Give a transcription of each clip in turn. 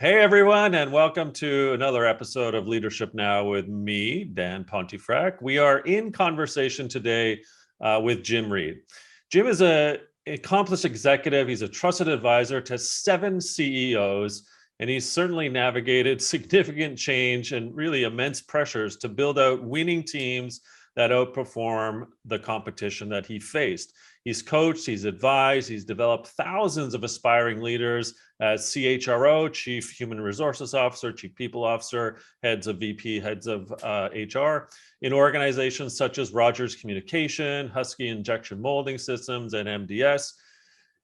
Hey everyone, and welcome to another episode of Leadership Now with me, Dan Pontefract. We are in conversation today with Jim Reid. Jim is an accomplished executive. He's a trusted advisor to 7 CEOs, and he's certainly navigated significant change and really immense pressures to build out winning teams that outperform the competition that he faced. He's coached, he's advised, he's developed thousands of aspiring leaders as CHRO, Chief Human Resources Officer, Chief People Officer, heads of VP, heads of HR, in organizations such as Rogers Communication, Husky Injection Molding Systems, and MDS.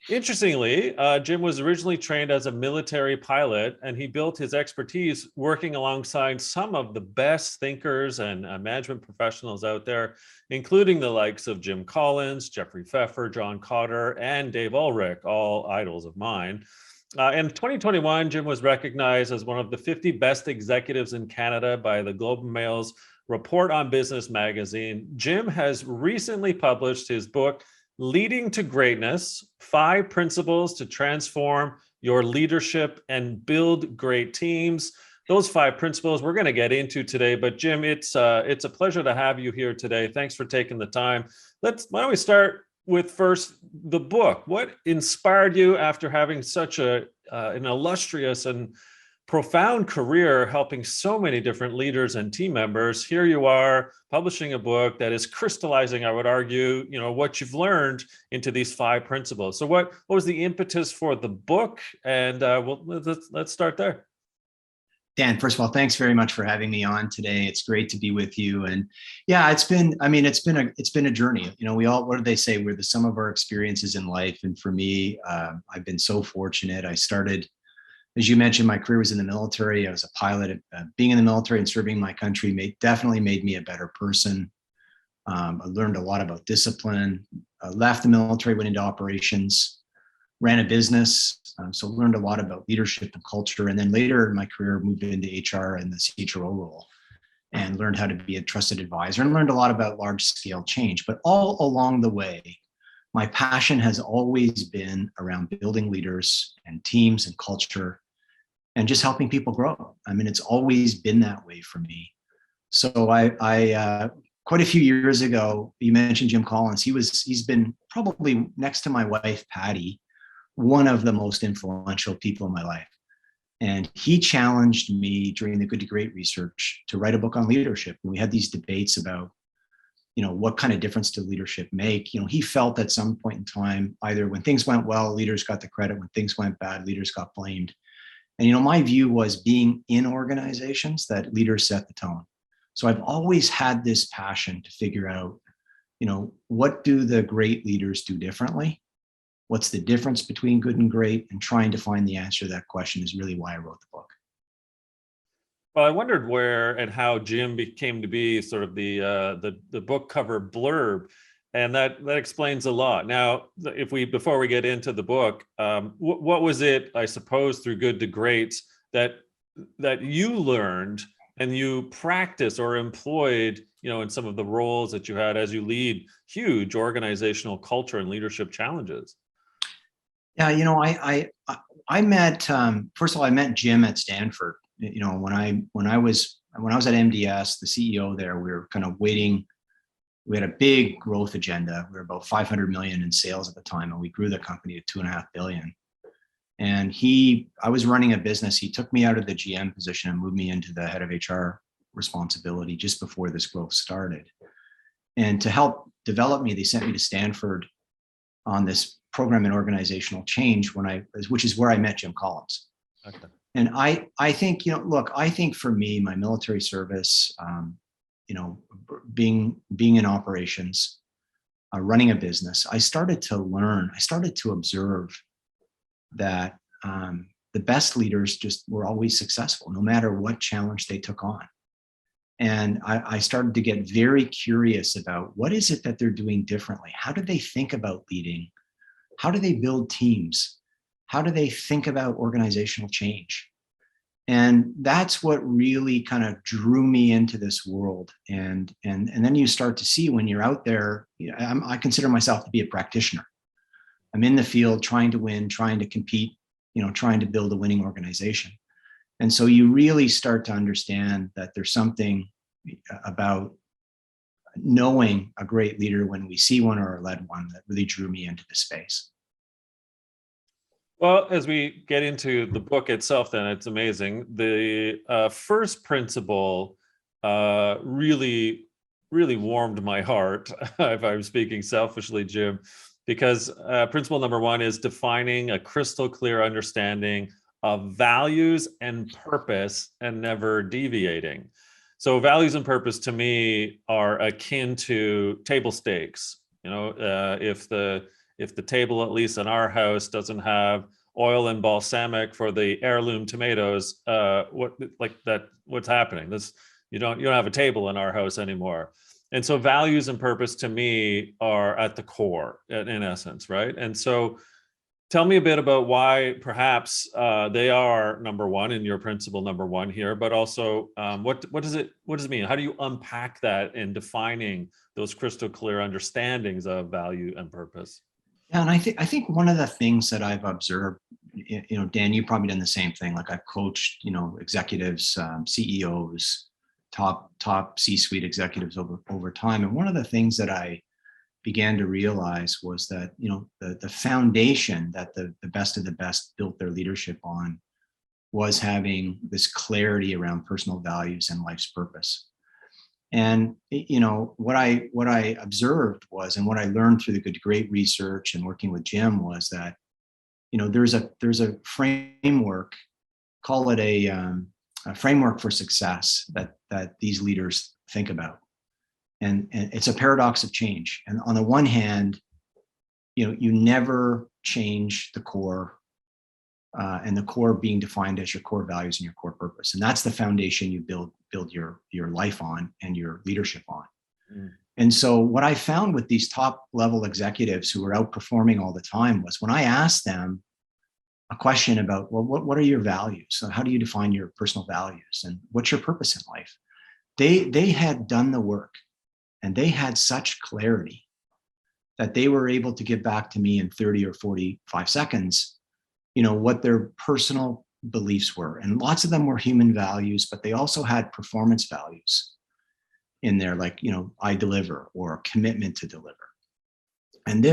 Interestingly, Jim was originally trained as a military pilot, and he built his expertise working alongside some of the best thinkers and management professionals out there, including the likes of Jim Collins, Jeffrey Pfeffer, John Kotter, and Dave Ulrich, all idols of mine. In 2021, Jim was recognized as one of the 50 best executives in Canada by the Globe and Mail's Report on Business magazine. Jim has recently published his book, Leading to Greatness: 5 Principles to Transform Your Leadership and Build Great Teams. Those 5 principles we're going to get into today. But Jim, it's a pleasure to have you here today. Thanks for taking the time. Why don't we start with first the book? What inspired you after having such an illustrious and profound career helping so many different leaders and team members? Here you are publishing a book that is crystallizing, I would argue, what you've learned into these 5 principles. So what was the impetus for the book? And let's start there. Dan, first of all, thanks very much for having me on today. It's great to be with you. And yeah, it's been a journey. What do they say? We're the sum of our experiences in life. And for me, I've been so fortunate. I started, as you mentioned, my career was in the military. I was a pilot. Being in the military and serving my country definitely made me a better person. I learned a lot about discipline. I left the military, went into operations, ran a business. So learned a lot about leadership and culture. And then later in my career, moved into HR and the CHRO role and learned how to be a trusted advisor and learned a lot about large scale change. But all along the way, my passion has always been around building leaders and teams and culture and just helping people grow. It's always been that way for me. So I quite a few years ago, you mentioned Jim Collins. He's been probably next to my wife, Patty, one of the most influential people in my life. And he challenged me during the Good to Great research to write a book on leadership. And we had these debates about, what kind of difference did leadership make? He felt at some point in time, either when things went well, leaders got the credit. When things went bad, leaders got blamed. And, my view was being in organizations that leaders set the tone. So I've always had this passion to figure out, what do the great leaders do differently? What's the difference between good and great? And trying to find the answer to that question is really why I wrote the book. Well, I wondered where and how Jim came to be sort of the book cover blurb, and that explains a lot. Now, before we get into the book, what was it, I suppose, through Good to Great that you learned and you practiced or employed, in some of the roles that you had as you lead huge organizational culture and leadership challenges? Yeah, I met first of all, I met Jim at Stanford. When I was at MDS, the CEO there, we were kind of waiting. We had a big growth agenda. We were about 500 million in sales at the time, and we grew the company to 2.5 billion. And I was running a business. He took me out of the GM position and moved me into the head of HR responsibility just before this growth started. And to help develop me, they sent me to Stanford on this program in organizational change which is where I met Jim Collins. Okay. And I think, I think for me, my military service, being in operations, running a business, I started to observe that the best leaders just were always successful, no matter what challenge they took on. And I started to get very curious about what is it that they're doing differently? How do they think about leading? How do they build teams? How do they think about organizational change? And that's what really kind of drew me into this world. And then you start to see when you're out there, I consider myself to be a practitioner. I'm in the field trying to win, trying to compete, trying to build a winning organization. And so you really start to understand that there's something about knowing a great leader when we see one or led one that really drew me into the space. Well, as we get into the book itself, then it's amazing. The first principle really, really warmed my heart, if I'm speaking selfishly, Jim, because principle number one is defining a crystal clear understanding of values and purpose and never deviating. So values and purpose to me are akin to table stakes. If the table, at least in our house, doesn't have oil and balsamic for the heirloom tomatoes, what's happening? You don't have a table in our house anymore. And so values and purpose to me are at the core, in essence, right? And so tell me a bit about why perhaps they are number one in your principle number one here, but also what does it mean? How do you unpack that in defining those crystal clear understandings of value and purpose? Yeah, and I think one of the things that I've observed, Dan, you've probably done the same thing. Like I've coached, executives, CEOs, top C-suite executives over time, and one of the things that I began to realize was that the foundation that the best of the best built their leadership on was having this clarity around personal values and life's purpose. And what I observed was, and what I learned through the great research and working with Jim, was that there's a framework, call it a framework for success that these leaders think about. And it's a paradox of change. And on the one hand, you never change the core, and the core being defined as your core values and your core purpose. And that's the foundation you build your life on and your leadership on. Mm. And so what I found with these top level executives who were outperforming all the time was, when I asked them a question about, well, what are your values? So how do you define your personal values? And what's your purpose in life? They had done the work, and they had such clarity that they were able to give back to me in 30 or 45 seconds, what their personal beliefs were. And lots of them were human values, but they also had performance values in there, like, I deliver, or commitment to deliver. And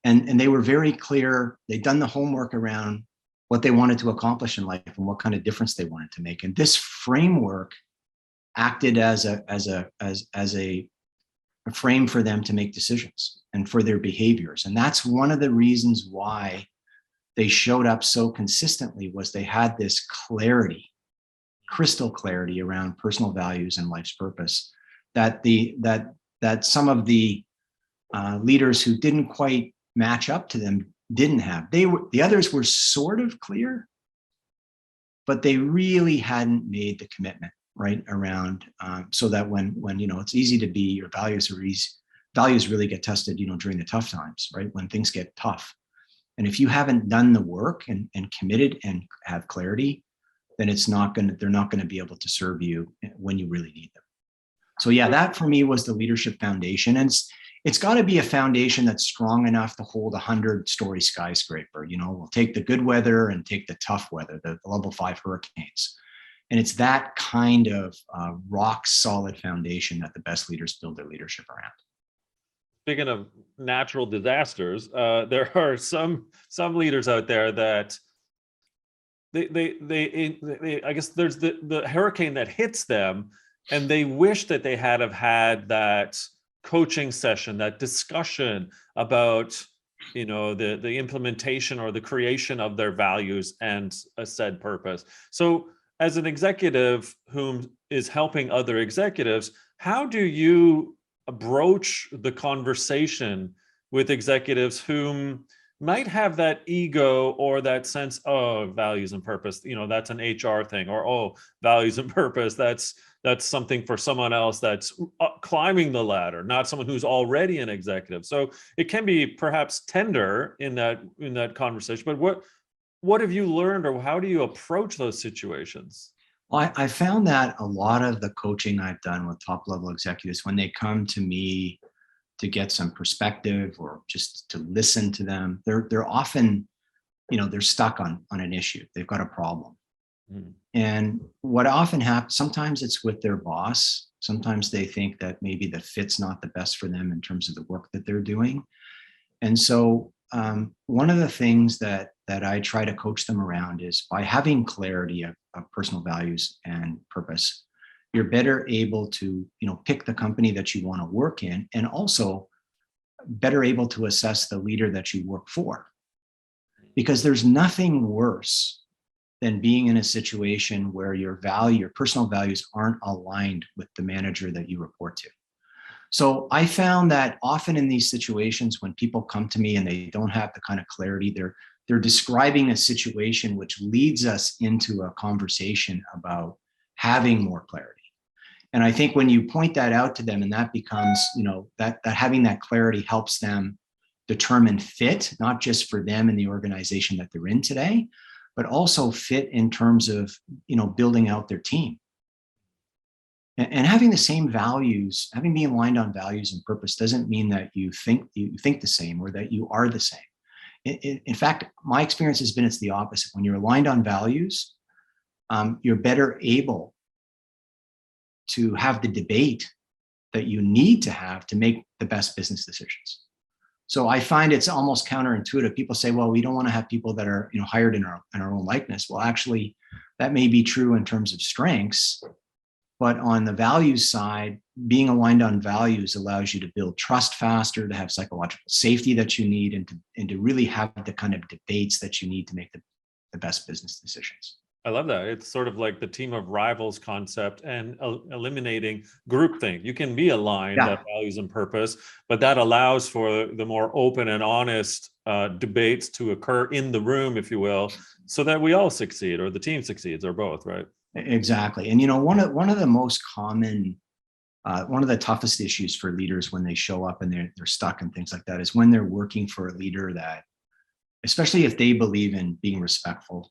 and they were very clear. They'd done the homework around what they wanted to accomplish in life and what kind of difference they wanted to make. And this framework acted as a frame for them to make decisions and for their behaviors. And that's one of the reasons why they showed up so consistently, was they had this clarity, crystal clarity around personal values and life's purpose that some of the leaders who didn't quite match up to them didn't have. The others were sort of clear, but they really hadn't made the commitment right around, so that when it's easy to be, your values really get tested during the tough times, right, when things get tough. And if you haven't done the work and committed and have clarity, then they're not going to be able to serve you when you really need them. So yeah, that for me was the leadership foundation. And it's got to be a foundation that's strong enough to hold 100-story skyscraper. We'll take the good weather and take the tough weather, the level 5 hurricanes. And it's that kind of rock solid foundation that the best leaders build their leadership around. Speaking of natural disasters, there are some leaders out there that they I guess there's the hurricane that hits them, and they wish that they had that coaching session, that discussion about the implementation or the creation of their values and a said purpose. So as an executive whom is helping other executives, how do you broach the conversation with executives whom might have that ego or that sense of values and purpose? That's an HR thing, or values and purpose, that's something for someone else that's climbing the ladder, not someone who's already an executive. So it can be perhaps tender in that conversation. But what have you learned, or how do you approach those situations? Well, I found that a lot of the coaching I've done with top level executives, when they come to me to get some perspective or just to listen to them, they're often, they're stuck on an issue. They've got a problem. Mm. And what often happens, sometimes it's with their boss. Sometimes they think that maybe the fit's not the best for them in terms of the work that they're doing. And so one of the things that I try to coach them around is by having clarity of personal values and purpose, you're better able to, pick the company that you want to work in, and also better able to assess the leader that you work for. Because there's nothing worse than being in a situation where your personal values aren't aligned with the manager that you report to. So I found that often in these situations, when people come to me and they don't have the kind of clarity, they're describing a situation which leads us into a conversation about having more clarity. And I think when you point that out to them, and that becomes, that having that clarity helps them determine fit, not just for them and the organization that they're in today, but also fit in terms of, building out their team. And having the same values, having been aligned on values and purpose, doesn't mean that you think the same or that you are the same. In fact, my experience has been it's the opposite. When you're aligned on values, you're better able to have the debate that you need to have to make the best business decisions. So I find it's almost counterintuitive. People say, well, we don't want to have people that are hired in our own likeness. Well, actually, that may be true in terms of strengths, but on the values side, being aligned on values allows you to build trust faster, to have psychological safety that you need, and to really have the kind of debates that you need to make the best business decisions. I love that. It's sort of like the team of rivals concept and eliminating groupthink. You can be aligned on values and purpose, but that allows for the more open and honest debates to occur in the room, if you will, so that we all succeed, or the team succeeds, or both, right? Exactly. And one of the most common, one of the toughest issues for leaders when they show up and they're stuck and things like that is when they're working for a leader that, especially if they believe in being respectful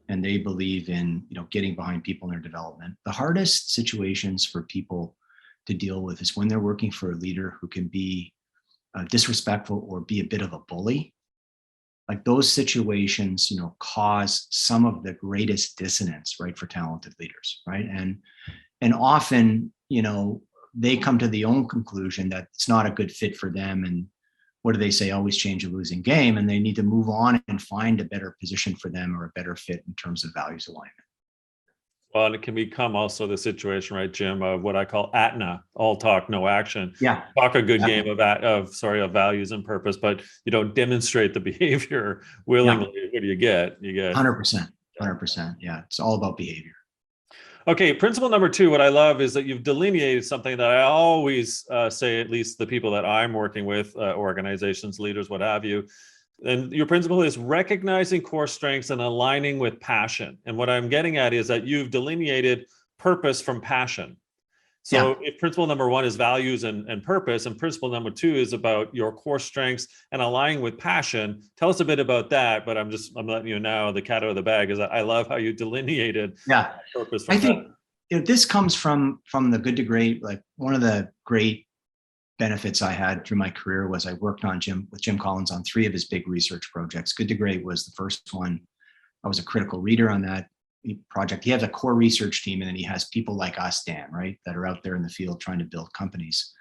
and they believe in getting behind people in their development. The hardest situations for people to deal with is when they're working for a leader who can be disrespectful or be a bit of a bully. Like those situations, cause some of the greatest dissonance, right, for talented leaders, right? And often, they come to the own conclusion that it's not a good fit for them. And what do they say? Always change a losing game. And they need to move on and find a better position for them or a better fit in terms of values alignment. Well, and it can become also the situation, right, Jim, of what I call ATNA, all talk, no action. Yeah. Talk a good game of values and purpose, but you don't demonstrate the behavior willingly. Yeah. What do you get? You get 100%. 100%. Yeah. It's all about behavior. Okay, principle number 2, what I love is that you've delineated something that I always say, at least the people that I'm working with, organizations, leaders, what have you. And your principle is recognizing core strengths and aligning with passion. And what I'm getting at is that you've delineated purpose from passion. So if principle number 1 is values and purpose, and principle number 2 is about your core strengths and aligning with passion, tell us a bit about that. But I'm letting you know the cat out of the bag is that I love how you delineated purpose from passion. I think this comes from the good to great. Like one of the great benefits I had through my career was I worked with Jim Collins on 3 of his big research projects. Good to Great was the first one. I was a critical reader on that project. He has a core research team, and then he has people like us, Dan, right, that are out there in the field trying to build companies,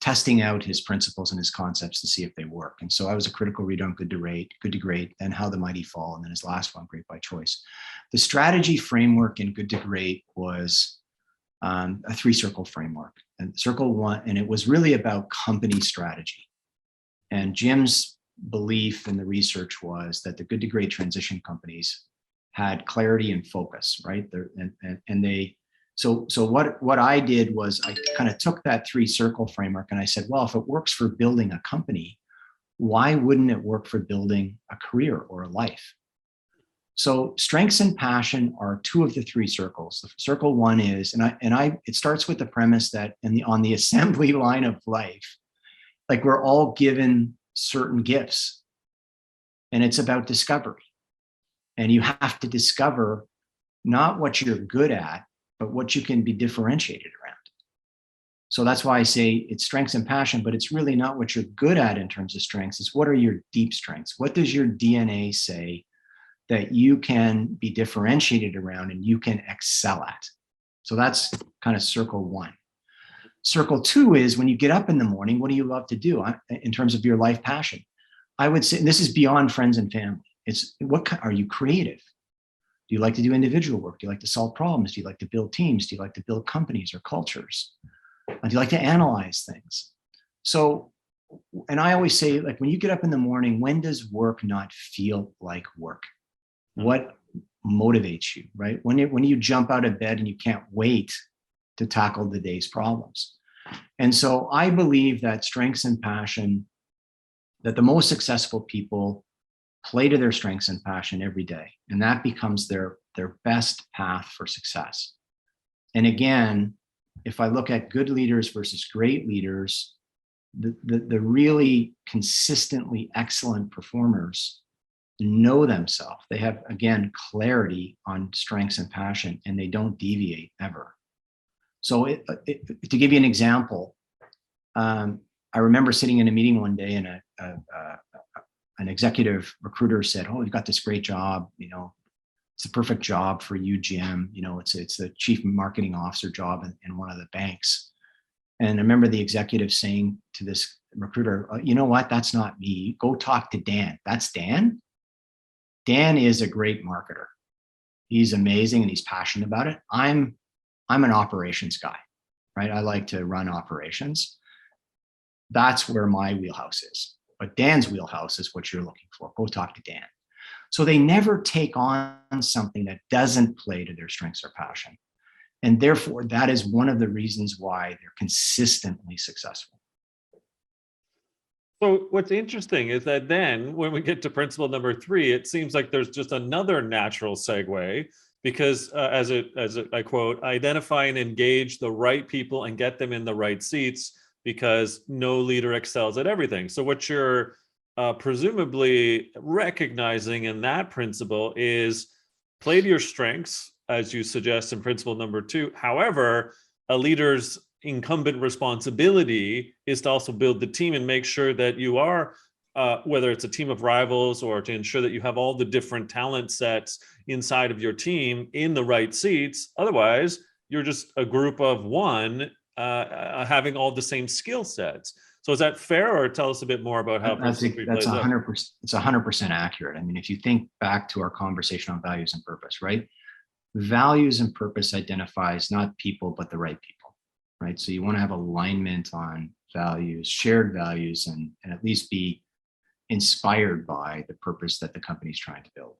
testing out his principles and his concepts to see if they work. And so I was a critical reader on Good to Great, then How the Mighty Fall, and then his last one, Great by Choice. The strategy framework in Good to Great was a 3-circle framework. And circle 1, and it was really about company strategy. And Jim's belief in the research was that the Good to Great transition companies had clarity and focus, right? So what I did was I kind of took that 3-circle framework and I said, well, if it works for building a company, why wouldn't it work for building a career or a life? So strengths and passion are 2 of the 3 circles. The circle 1 is, it starts with the premise that on the assembly line of life, like we're all given certain gifts, and it's about discovery. And you have to discover not what you're good at, but what you can be differentiated around. So that's why I say it's strengths and passion, but it's really not what you're good at in terms of strengths. It's what are your deep strengths? What does your DNA say that you can be differentiated around and you can excel at. So that's kind of circle one. Circle two is when you get up in the morning, what do you love to do in terms of your life passion? I would say, and this is beyond friends and family. It's are you creative? Do you like to do individual work? Do you like to solve problems? Do you like to build teams? Do you like to build companies or cultures? Do you like to analyze things? So, and I always say, like, when you get up in the morning, when does work not feel like work? What motivates you, right? When you jump out of bed and you can't wait to tackle the day's problems. And so I believe that strengths and passion, that the most successful people play to their strengths and passion every day. And that becomes their best path for success. And again, if I look at good leaders versus great leaders, the really consistently excellent performers know themselves. They have, again, clarity on strengths and passion, and they don't deviate ever. So to give you an example, I remember sitting in a meeting one day and an executive recruiter said, "Oh, you've got this great job. You know, it's a perfect job for you, Jim. You know, it's the chief marketing officer job in one of the banks." And I remember the executive saying to this recruiter, "You know what? That's not me. Go talk to Dan." That's Dan. Dan is a great marketer. He's amazing and he's passionate about it. I'm an operations guy, right? I like to run operations. That's where my wheelhouse is. But Dan's wheelhouse is what you're looking for. Go talk to Dan. So they never take on something that doesn't play to their strengths or passion. And therefore, that is one of the reasons why they're consistently successful. So what's interesting is that then when we get to principle number 3, it seems like there's just another natural segue, because as I quote, identify and engage the right people and get them in the right seats, because no leader excels at everything. So what you're presumably recognizing in that principle is play to your strengths, as you suggest in principle number 2. However, a leader's incumbent responsibility is to also build the team and make sure that you are, whether it's a team of rivals or to ensure that you have all the different talent sets inside of your team in the right seats. Otherwise, you're just a group of one having all the same skill sets. So is that fair, or tell us a bit more about how that's 100%. It's 100% accurate. I mean, if you think back to our conversation on values and purpose, right? Values and purpose identifies not people, but the right people, right? So you want to have alignment on values, shared values, and at least be inspired by the purpose that the company's trying to build.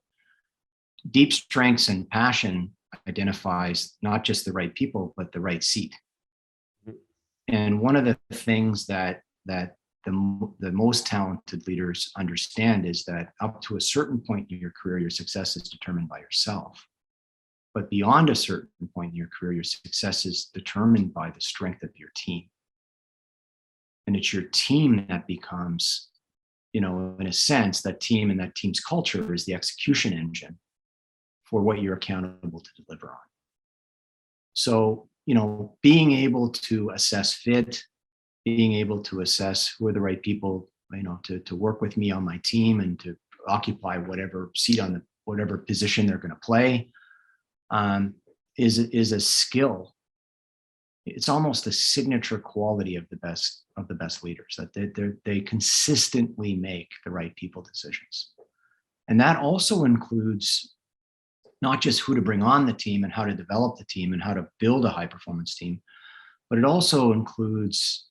Deep strengths and passion identifies not just the right people, but the right seat. And one of the things that the most talented leaders understand is that up to a certain point in your career, your success is determined by yourself. But beyond a certain point in your career, your success is determined by the strength of your team. And it's your team that becomes, you know, in a sense, that team and that team's culture is the execution engine for what you're accountable to deliver on. So, you know, being able to assess fit, being able to assess who are the right people, you know, to work with me on my team and to occupy whatever seat on whatever position they're going to play, is a skill. It's almost a signature quality of the best leaders, that they consistently make the right people decisions. And that also includes not just who to bring on the team and how to develop the team and how to build a high performance team, but it also includes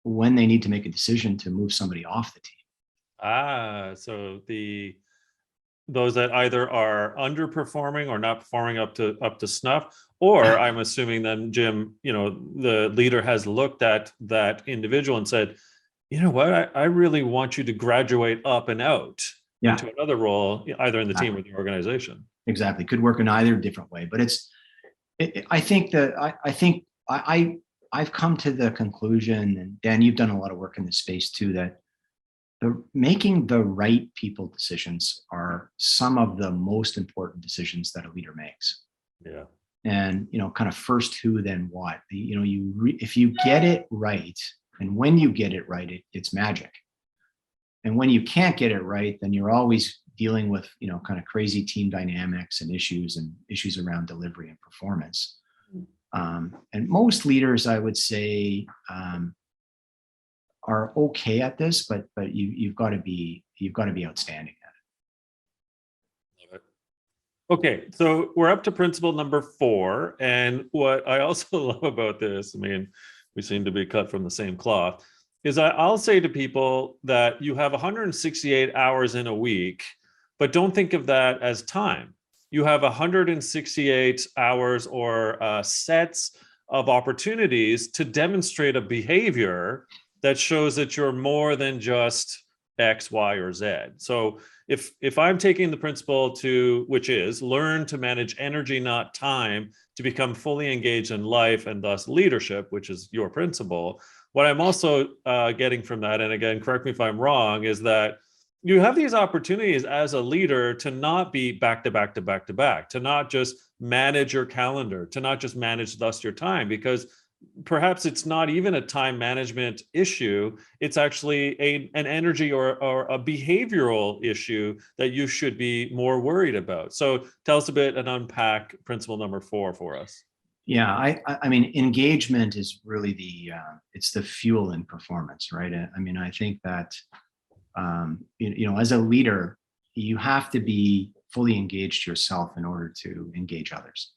when they need to make a decision to move somebody off the team. So those that either are underperforming or not performing up to snuff, or I'm assuming then, Jim, you know, the leader has looked at that individual and said, you know what, I really want you to graduate up and out into another role, either in the team or the organization. Exactly. Could work in either different way, but I've come to the conclusion, and Dan, you've done a lot of work in this space too, that making the right people decisions are some of the most important decisions that a leader makes. Yeah. And, you know, kind of first who, then what. You know, if you get it right, and when you get it right, it's magic. And when you can't get it right, then you're always dealing with, kind of crazy team dynamics and issues around delivery and performance. And most leaders, I would say, are okay at this, but you've got to be outstanding at it. Okay, so we're up to principle number 4, and what I also love about this, I mean, we seem to be cut from the same cloth, is I'll say to people that you have 168 hours in a week, but don't think of that as time. You have 168 hours or sets of opportunities to demonstrate a behavior that shows that you're more than just X, Y, or Z. So if I'm taking the principle which is learn to manage energy, not time, to become fully engaged in life and thus leadership, which is your principle, what I'm also getting from that, and again, correct me if I'm wrong, is that you have these opportunities as a leader to not be back to back to back to back, to not just manage your calendar, to not just manage thus your time, because perhaps it's not even a time management issue. It's actually an energy or a behavioral issue that you should be more worried about. So tell us a bit and unpack principle number 4 for us. Yeah, I mean, engagement is really it's the fuel in performance, right? I mean, I think that, as a leader, you have to be fully engaged yourself in order to engage others.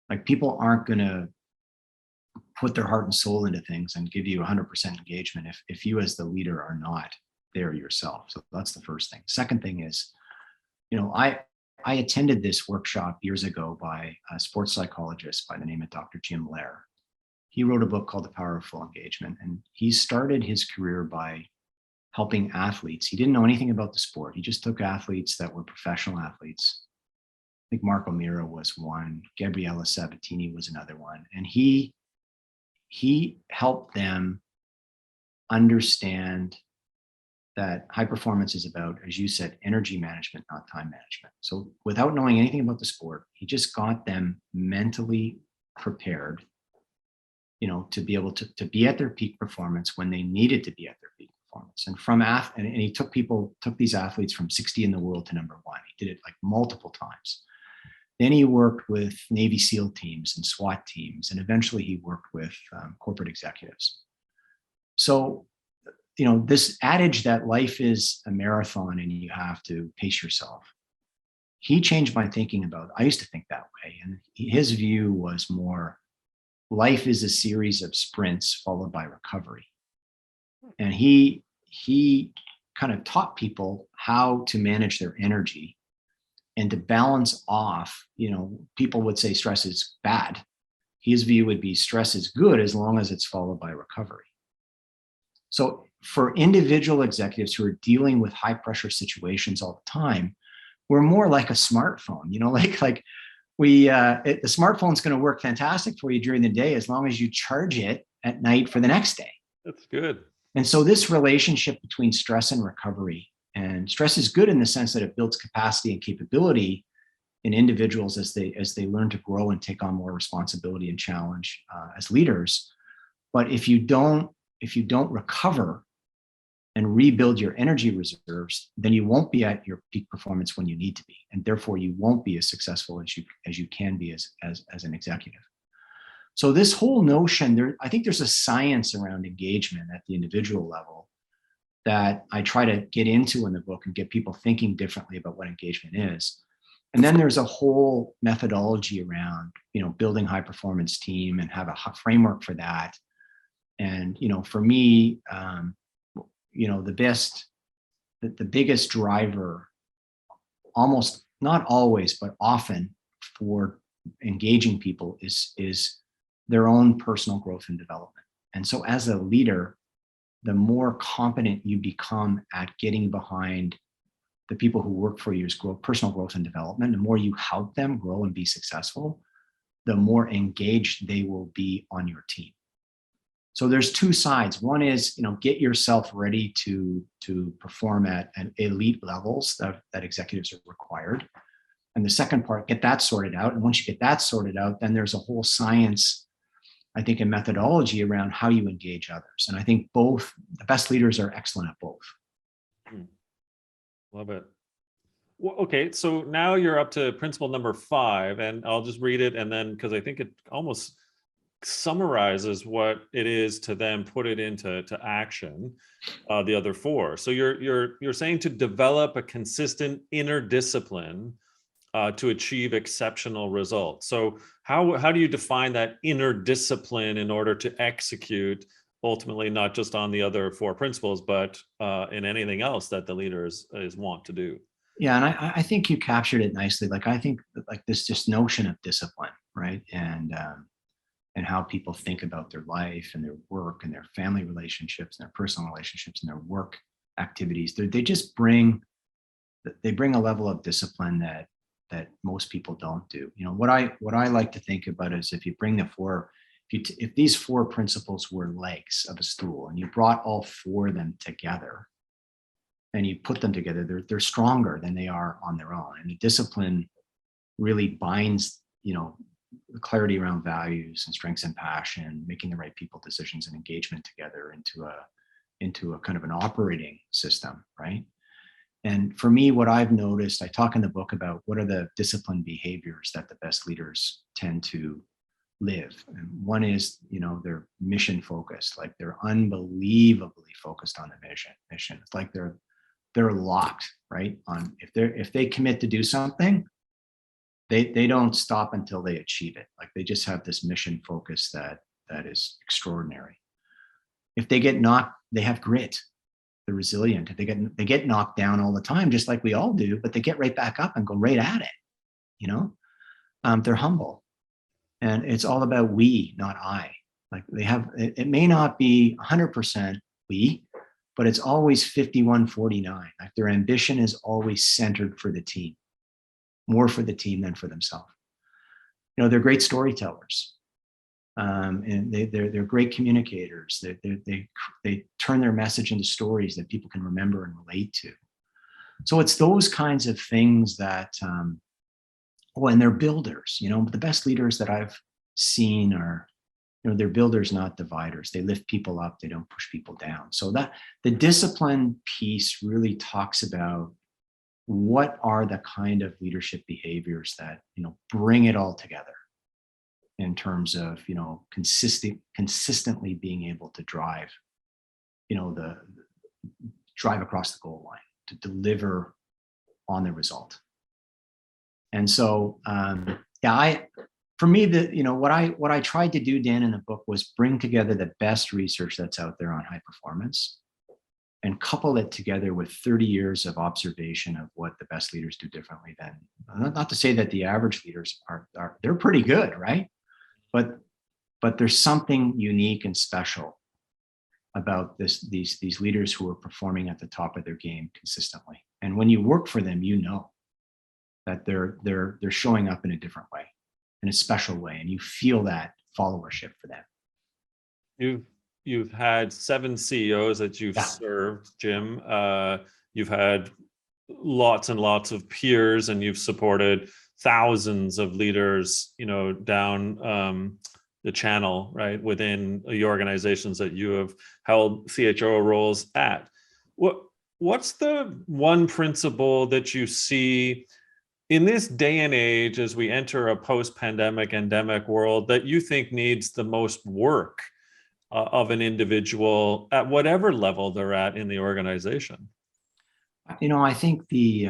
Like, people aren't going to put their heart and soul into things and give you 100% engagement if you as the leader are not there yourself. So that's the first thing. Second thing is, I attended this workshop years ago by a sports psychologist by the name of Dr. Jim Lair. He wrote a book called The Power of Full Engagement, and he started his career by helping athletes. He didn't know anything about the sport. He just took athletes that were professional athletes. I think Marco Mira was one, Gabriella Sabatini was another one. And he helped them understand that high performance is about, as you said, energy management, not time management. So without knowing anything about the sport, he just got them mentally prepared, to be able to be at their peak performance when they needed to be at their peak performance. And he took these athletes from 60 in the world to number 1. He did it like multiple times. Then he worked with Navy SEAL teams and SWAT teams, and eventually he worked with corporate executives. So, this adage that life is a marathon and you have to pace yourself, he changed my thinking about it. I used to think that way. And his view was more, life is a series of sprints followed by recovery. And he kind of taught people how to manage their energy and to balance off. People would say stress is bad. His view would be stress is good as long as it's followed by recovery. So for individual executives who are dealing with high pressure situations all the time, we're more like a smartphone, the smartphone's going to work fantastic for you during the day as long as you charge it at night for the next day. That's good. And so this relationship between stress and recovery, and stress is good in the sense that it builds capacity and capability in individuals as they learn to grow and take on more responsibility and challenge as leaders. But if you don't recover and rebuild your energy reserves, then you won't be at your peak performance when you need to be, and therefore you won't be as successful as you can be as an executive. So this whole notion, I think there's a science around engagement at the individual level that I try to get into in the book and get people thinking differently about what engagement is. And then there's a whole methodology around, building high performance team and have a framework for that. And, for me, the biggest driver, almost not always, but often, for engaging people is their own personal growth and development. And so as a leader, the more competent you become at getting behind the people who work for you, personal growth and development, the more you help them grow and be successful, the more engaged they will be on your team. So there's two sides. One is, get yourself ready to perform at elite levels that executives are required. And the second part, get that sorted out. And once you get that sorted out, then there's a whole science, I think, and methodology around how you engage others. And I think the best leaders are excellent at both. Love it. Well, okay, so now you're up to principle number 5, and I'll just read it, and then because I think it almost summarizes what it is to then put it into action. The other 4. So you're saying to develop a consistent inner discipline to achieve exceptional results. So how do you define that inner discipline in order to execute ultimately, not just on the other 4 principles, but in anything else that the leader is want to do? Yeah, and I think you captured it nicely. Like I think like this just notion of discipline, right? And how people think about their life and their work and their family relationships and their personal relationships and their work activities. They just bring a level of discipline that most people don't do. You know, what I like to think about is if you bring the 4, if these 4 principles were legs of a stool and you brought all 4 of them together and you put them together, they're stronger than they are on their own. And the discipline really binds, you know, the clarity around values and strengths and passion, making the right people decisions and engagement together into a kind of an operating system, right? And for me, what I've noticed, I talk in the book about what are the disciplined behaviors that the best leaders tend to live. And one is, you know, they're mission focused, like they're unbelievably focused on the mission. It's like they're locked, right? On if they commit to do something, they don't stop until they achieve it. Like they just have this mission focus that is extraordinary. If they get knocked, they have grit. They're resilient. They get knocked down all the time, just like we all do, but they get right back up and go right at it. You know, they're humble, and it's all about we, not I. Like they have, it may not be 100% we, but it's always 51-49. Like their ambition is always centered for the team, more for the team than for themselves. You know, they're great storytellers, and they're great communicators. They turn their message into stories that people can remember and relate to. So it's those kinds of things that, and they're builders. You know, the best leaders that I've seen are, you know, they're builders, not dividers. They lift people up. They don't push people down. So that the discipline piece really talks about what are the kind of leadership behaviors that, you know, bring it all together in terms of, you know, consistently being able to drive, you know, drive across the goal line to deliver on the result. And so, for me, you know, what I tried to do, Dan, in the book was bring together the best research that's out there on high performance and couple it together with 30 years of observation of what the best leaders do differently than, not to say that the average leaders are they're pretty good, right? But there's something unique and special about these leaders who are performing at the top of their game consistently. And when you work for them, you know that they're showing up in a different way, in a special way, and you feel that followership for them. You've had 7 CEOs that you've served, Jim. You've had lots and lots of peers, and you've supported thousands of leaders, you know, down the channel, right, within the organizations that you have held CHRO roles at. What's the one principle that you see in this day and age as we enter a post-pandemic, endemic world that you think needs the most work of an individual at whatever level they're at in the organization? You know, I think the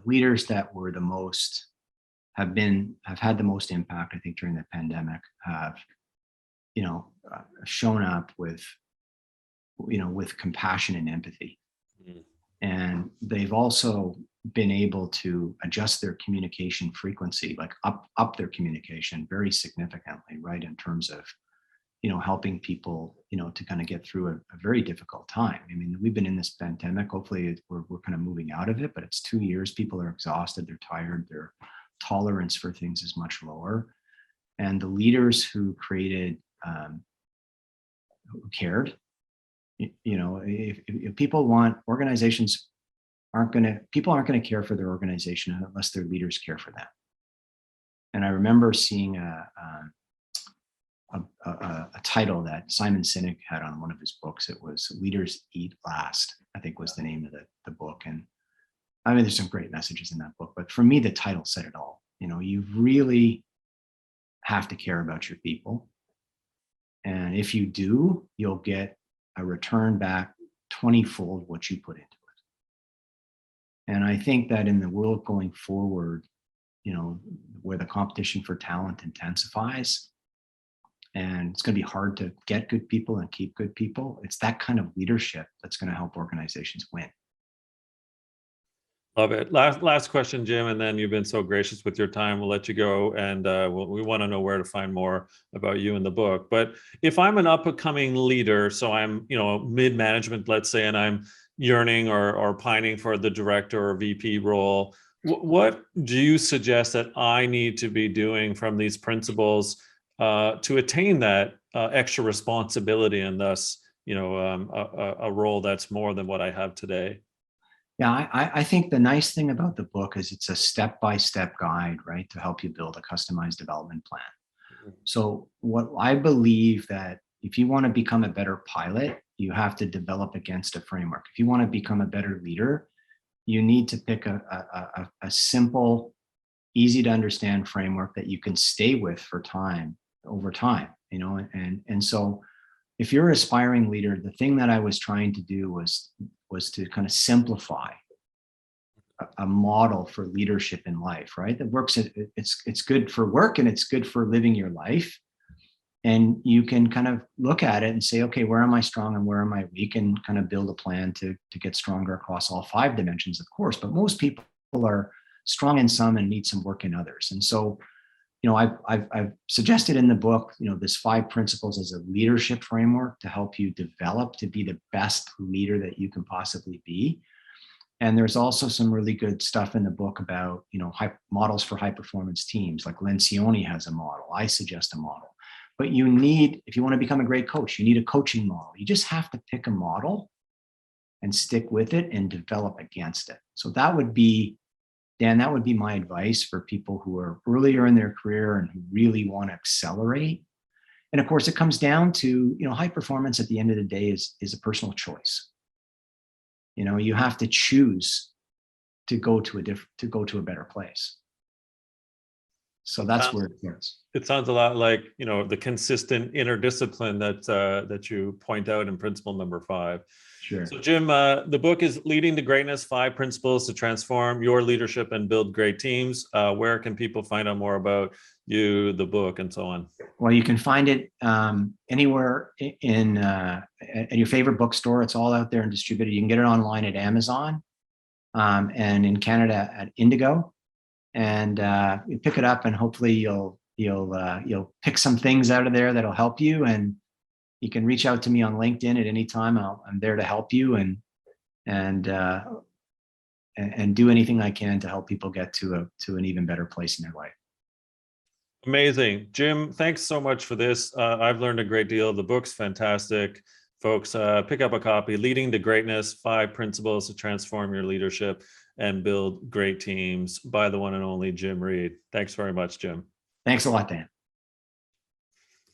leaders that were the most have had the most impact, I think, during the pandemic have, you know, shown up with, you know, with compassion and empathy. Mm. And they've also been able to adjust their communication frequency, like up their communication very significantly, right? In terms of, you know, helping people, you know, to kind of get through a very difficult time. I mean, we've been in this pandemic. Hopefully we're kind of moving out of it, but it's 2 years. People are exhausted. They're tired. Their tolerance for things is much lower. And the leaders who created, who cared, you know, if people want, organizations people aren't going to care for their organization unless their leaders care for them. And I remember seeing a title that Simon Sinek had on one of his books. It was Leaders Eat Last, I think was the name of the book. And I mean, there's some great messages in that book, but for me, the title said it all. You really have to care about your people. And if you do, you'll get a return back 20-fold what you put into it. And I think that in the world going forward, where the competition for talent intensifies, and it's going to be hard to get good people and keep good people, it's that kind of leadership that's going to help organizations win. Love it. Last question, Jim, and then you've been so gracious with your time. We'll let you go, and we want to know where to find more about you in the book. But if I'm an up-and-coming leader, so I'm mid-management, let's say, and I'm yearning or pining for the director or VP role, what do you suggest that I need to be doing from these principles to attain that extra responsibility and thus a role that's more than what I have today? Yeah, I think the nice thing about the book is it's a step-by-step guide, right, to help you build a customized development plan. So what I believe that if you want to become a better pilot, you have to develop against a framework. If you want to become a better leader, you need to pick a simple, easy to understand framework that you can stay with over time, and so if you're an aspiring leader, the thing that I was trying to do was to kind of simplify a model for leadership in life, right? That works. It's good for work and it's good for living your life. And you can kind of look at it and say, okay, where am I strong and where am I weak, and kind of build a plan to get stronger across all 5 dimensions, of course. But most people are strong in some and need some work in others. And so, I've suggested in the book, this 5 principles as a leadership framework to help you develop to be the best leader that you can possibly be. And there's also some really good stuff in the book about, models for high performance teams. Like Lencioni has a model. I suggest a model. But if you want to become a great coach, you need a coaching model. You just have to pick a model and stick with it and develop against it. So that would be, Dan, that would be my advice for people who are earlier in their career and who really want to accelerate. And of course, it comes down to, high performance at the end of the day is a personal choice. You have to choose to go to a better place. So that's where it goes. It sounds a lot like, the consistent inner discipline that you point out in principle number 5. Sure. So Jim, the book is Leading to Greatness, 5 Principles to Transform Your Leadership and Build Great Teams. Where can people find out more about you, the book, and so on? Well, you can find it anywhere at your favorite bookstore. It's all out there and distributed. You can get it online at Amazon, and in Canada at Indigo. And you pick it up, and hopefully you'll pick some things out of there that'll help you. And you can reach out to me on LinkedIn at any time. I'm there to help you and do anything I can to help people get to an even better place in their life. Amazing. Jim, thanks so much for this. I've learned a great deal. The book's fantastic. Folks, pick up a copy, Leading to Greatness, 5 Principles to Transform Your Leadership and Build Great Teams, by the one and only Jim Reid. Thanks very much, Jim. Thanks a lot, Dan.